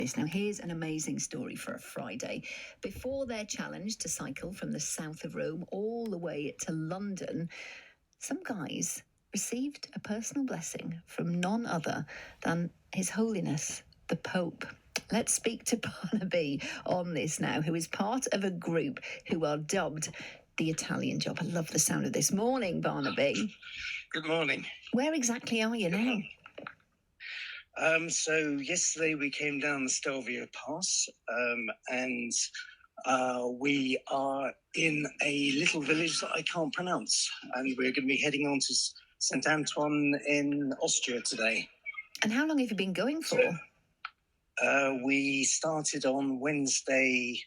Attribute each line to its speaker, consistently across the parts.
Speaker 1: Now, here's an amazing story for a Friday. Before their challenge to cycle from the south of Rome all the way to London, some guys received a personal blessing from none other than His Holiness, the Pope. Let's speak to Barnaby on this now, who is part of a group who are dubbed the Italian Job. I love the sound of this. Morning, Barnaby.
Speaker 2: Good morning.
Speaker 1: Where exactly are you now?
Speaker 2: So yesterday we came down the Stelvio Pass, and we are in a little village that I can't pronounce, and we're going to be heading on to St. Antoine in Austria today.
Speaker 1: And how long have you been going for?
Speaker 2: We started on Wednesday,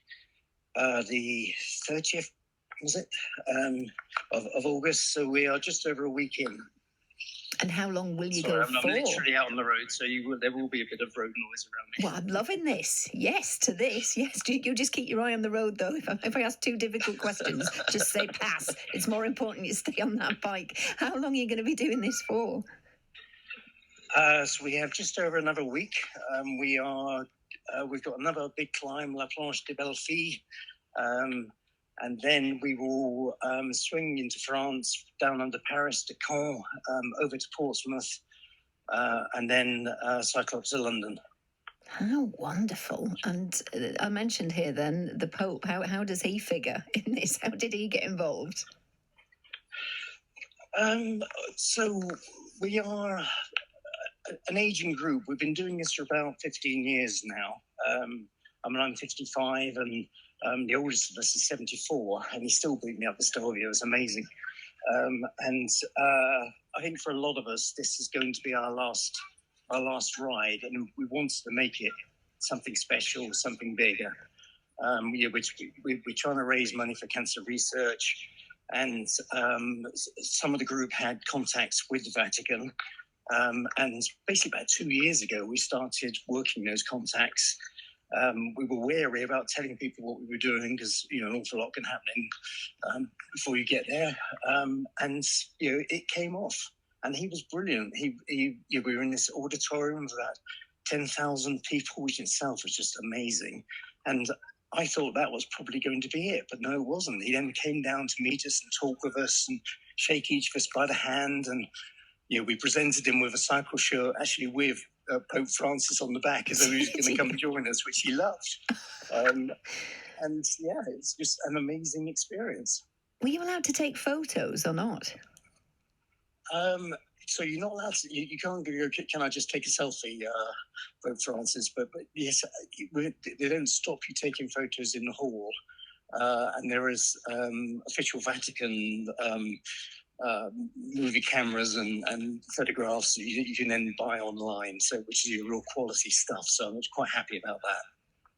Speaker 2: the 30th, was it, of August, so we are just over a week in.
Speaker 1: And how long will you go for?
Speaker 2: I'm literally out on the road, so there will be a bit of road noise around me.
Speaker 1: Well, I'm loving this. Yes to this. Yes. You just keep your eye on the road, though. If I ask two difficult questions, just say pass. It's more important you stay on that bike. How long are you going to be doing this for?
Speaker 2: So we have just over another week. We've got another big climb, La Planche de Bellefille. And then we will swing into France, down under Paris to Caen, over to Portsmouth, and then cycle up to London.
Speaker 1: How wonderful. And I mentioned here then the Pope. How does he figure in this? How did he get involved?
Speaker 2: So we are an aging group. We've been doing this for about 15 years now. I'm 55 and the oldest of us is 74, and he still beat me up the Stelvio. It's amazing. I think for a lot of us, this is going to be our last ride, and we wanted to make it something special, something bigger. We're trying to raise money for cancer research, and some of the group had contacts with the Vatican. And basically about 2 years ago, we started working those contacts. We were wary about telling people what we were doing because, an awful lot can happen before you get there. And it came off. And he was brilliant. We were in this auditorium of about 10,000 people, which itself was just amazing. And I thought that was probably going to be it, but no, it wasn't. He then came down to meet us and talk with us and shake each of us by the hand. And we presented him with a cycle shirt, actually with Pope Francis on the back, as though he was going to come and join us, which he loved. It's just an amazing experience.
Speaker 1: Were you allowed to take photos or not?
Speaker 2: So you're not allowed to. You can't go. Can I just take a selfie, Pope Francis? But yes, they don't stop you taking photos in the hall, and there is official Vatican. Movie cameras and photographs you can then buy online, which is real quality stuff. So I'm quite happy about that.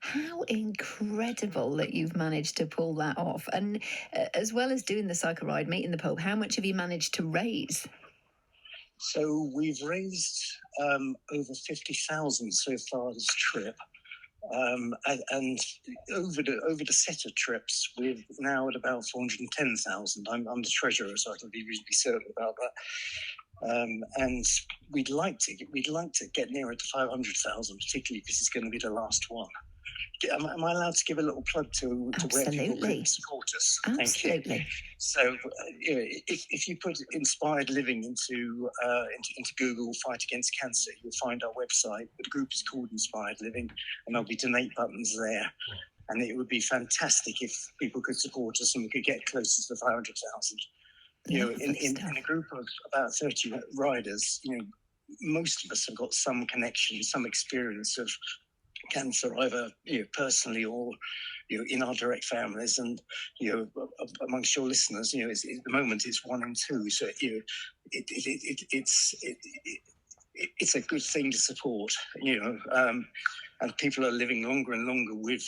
Speaker 1: How incredible that you've managed to pull that off. And as well as doing the cycle ride, meeting the Pope, how much have you managed to raise?
Speaker 2: So we've raised over 50,000 so far this trip. And over the set of trips, we're now at about 410,000. I'm the treasurer, so I can be reasonably certain about that. And we'd like to get nearer to 500,000, particularly because it's going to be the last one. Am I allowed to give a little plug to where people can support us?
Speaker 1: Absolutely.
Speaker 2: Thank you. So, if you put Inspired Living into Google, Fight Against Cancer, you'll find our website. The group is called Inspired Living, and there'll be donate buttons there. And it would be fantastic if people could support us and we could get closer to the 500,000. In a group of about 30 riders, most of us have got some connection, some experience of cancer, either personally or in our direct families, and amongst your listeners, at the moment it's 1 in 2, so it's a good thing to support, and people are living longer and longer with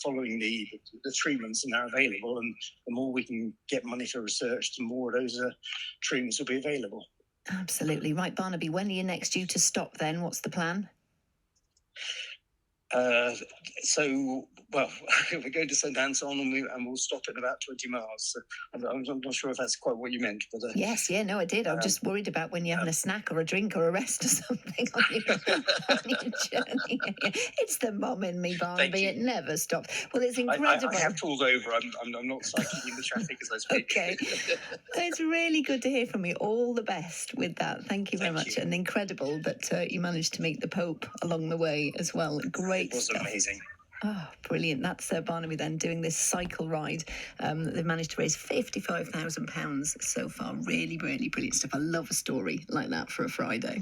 Speaker 2: following the treatments, and they're available, and the more we can get money for research, the more of those treatments will be available.
Speaker 1: Absolutely right. Barnaby, when are you next due to stop then? What's the plan?
Speaker 2: So, well, we're going to St Anton and we'll stop in about 20 miles. So I'm not sure if that's quite what you meant. But
Speaker 1: yes, yeah, no, I did. I'm just worried about when you're having a snack or a drink or a rest or something on your journey. It's the mum in me, Barnaby. It never stops. Well, it's incredible.
Speaker 2: I have pulled over. I'm not cycling in the traffic as I speak.
Speaker 1: Okay. It's really good to hear from you. All the best with that. Thank you very much. And incredible that you managed to meet the Pope along the way as well. Great
Speaker 2: stuff. It was amazing.
Speaker 1: Oh, brilliant. That's Barnaby then doing this cycle ride. They've managed to raise £55,000 so far. Really, really brilliant stuff. I love a story like that for a Friday.